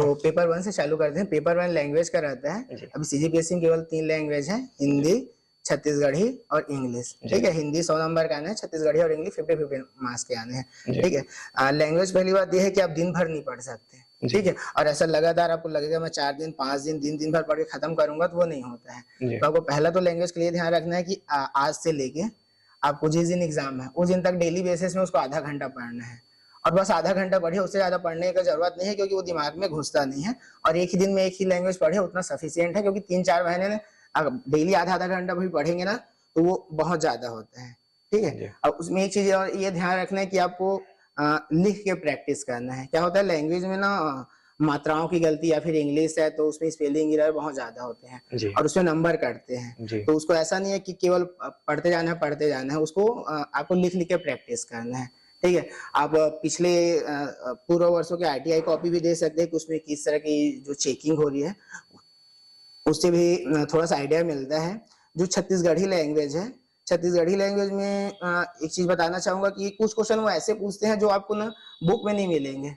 तो पेपर 1 से चालू करते हैं। पेपर 1 लैंग्वेज का रहता है। अभी सीजीपीएससी में केवल 3 लैंग्वेज है, हिंदी, छत्तीसगढ़ी और इंग्लिश। ठीक है, हिंदी 100 नंबर का आना है, छत्तीसगढ़ी और इंग्लिश 50-50 मार्क्स के आने हैं। ठीक है, लैंग्वेज पहली बात यह है कि आप दिन भर नहीं पढ़ सकते। ठीक है, और ऐसा लगातार आपको लगेगा मैं 4 दिन 5 दिन दिन भर पढ़ के खत्म करूंगा, तो वो नहीं होता है। तो आपको पहला तो लैंग्वेज के लिए ध्यान रखना है कि आज से लेके आपको जिस दिन एग्जाम है उस दिन तक डेली बेसिस में उसको आधा घंटा पढ़ना है, और बस आधा घंटा पढ़े, उससे ज्यादा पढ़ने का जरूरत नहीं है, क्योंकि वो दिमाग में घुसता नहीं है। और एक ही दिन में एक ही लैंग्वेज पढ़े उतना सफिशियंट है, क्योंकि 3-4 महीने में अगर डेली आधा घंटा भी पढ़ेंगे ना तो वो बहुत ज्यादा होता है। ठीक है, अब उसमें एक चीज और ये ध्यान रखना है कि आपको लिख के प्रैक्टिस करना है। क्या होता है लैंग्वेज में ना मात्राओं की गलती, या फिर इंग्लिश है तो उसमें स्पेलिंग एरर बहुत ज्यादा होते हैं और उसमें नंबर कटते हैं। तो उसको ऐसा नहीं है कि केवल पढ़ते जाना है, उसको आपको लिख के प्रैक्टिस करना है। ठीक है, आप पिछले पूर्व वर्षों के आरटीआई कॉपी भी दे सकते हैं कि उसमें किस तरह की जो चेकिंग हो रही है, उससे भी थोड़ा सा आइडिया मिलता है। जो छत्तीसगढ़ी लैंग्वेज है, छत्तीसगढ़ी लैंग्वेज में एक चीज बताना चाहूंगा कि कुछ क्वेश्चन वो ऐसे पूछते हैं जो आपको ना बुक में नहीं मिलेंगे।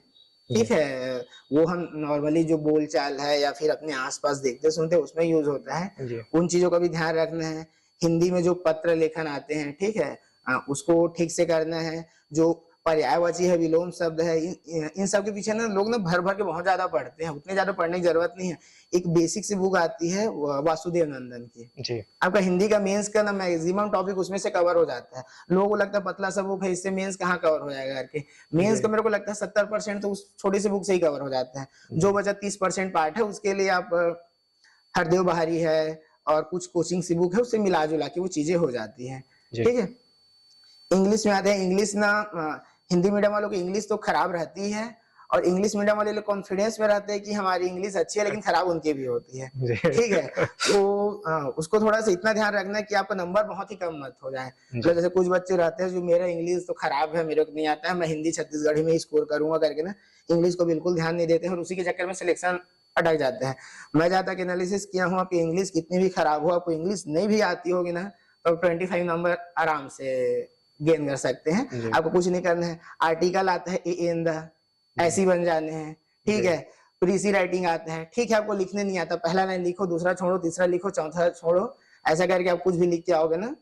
ठीक है, वो हम नॉर्मली जो बोलचाल है या फिर अपने आसपास देखते सुनते उसमें यूज होता है, उन चीजों का भी ध्यान रखना है। हिंदी में जो पत्र लेखन आते हैं, ठीक है, उसको ठीक से करना है। जो पर्यायवाची है, विलोम शब्द है, इन सब के पीछे ना लोग ना भर भर के बहुत ज्यादा पढ़ते हैं, उतने ज्यादा पढ़ने की जरूरत नहीं है। एक बेसिक सी बुक आती है वासुदेव नंदन की, आपका हिंदी का मेंस का ना मैक्सिमम टॉपिक उसमें से कवर हो जाता है। लोगों को लगता है पतला सा बुक है, इससे मेंस कहाँ कवर हो जाएगा करके। मेंस का मेरे को लगता है 70% तो उस छोटी सी बुक से ही कवर हो जाता है। जो बचा 30% पार्ट है, उसके लिए आप हरदेव बहारी है और कुछ कोचिंग सी बुक है, उससे मिला जुला के वो चीजें हो जाती है। ठीक है, इंग्लिश में आते हैं। इंग्लिश ना हिंदी मीडियम वालों की इंग्लिश तो खराब रहती है, और इंग्लिश मीडियम वाले लोग कॉन्फिडेंस में रहते हैं कि हमारी इंग्लिश अच्छी है, लेकिन खराब उनकी भी होती है। ठीक है, तो उसको थोड़ा सा इतना ध्यान रखना है कि आपका नंबर बहुत ही कम मत हो जाए। मतलब जैसे कुछ बच्चे रहते हैं जो मेरा इंग्लिश तो खराब है, मेरे को नहीं आता है, मैं हिंदी छत्तीसगढ़ी में ही स्कोर करूंगा करके ना इंग्लिश को बिल्कुल ध्यान नहीं देते हैं, और उसी के चक्कर में सिलेक्शन अटक जाता है। मैं जहाँ तक एनालिसिस किया हूँ, आपकी इंग्लिश कितनी भी खराब हो, आपको इंग्लिश नहीं भी आती होगी ना, तो 25 नंबर आराम से गेन कर सकते हैं। आपको कुछ नहीं करना है। आर्टिकल आता है ए इन द, ऐसी बन जाने हैं। ठीक है, प्रीसी राइटिंग आता है। ठीक है, आपको लिखने नहीं आता, पहला लाइन लिखो, दूसरा छोड़ो, तीसरा लिखो, चौथा छोड़ो, ऐसा करके आप कुछ भी लिख के आओगे ना,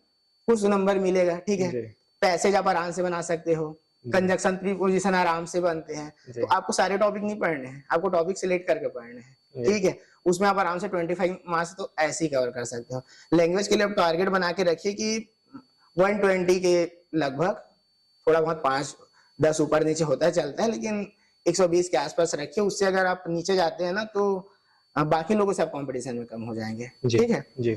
कुछ नंबर मिलेगा। ठीक है, पैसेज आप आराम से बना सकते हो, कंजक्शन प्रीपोजिशन आराम से बनते हैं। तो आपको सारे टॉपिक नहीं पढ़ने हैं, आपको टॉपिक सिलेक्ट करके पढ़ने हैं। ठीक है, उसमें आप आराम से 25 मार्क्स तो ऐसे ही कवर कर सकते हो। लैंग्वेज के लिए आप टारगेट बना के रखिए कि 120 के लगभग, थोड़ा बहुत 5-10 ऊपर नीचे होता है, चलता है, लेकिन 120 के आसपास रखिए। उससे अगर आप नीचे जाते हैं ना तो बाकी लोगों से आप कंपटीशन में कम हो जाएंगे। ठीक है जी।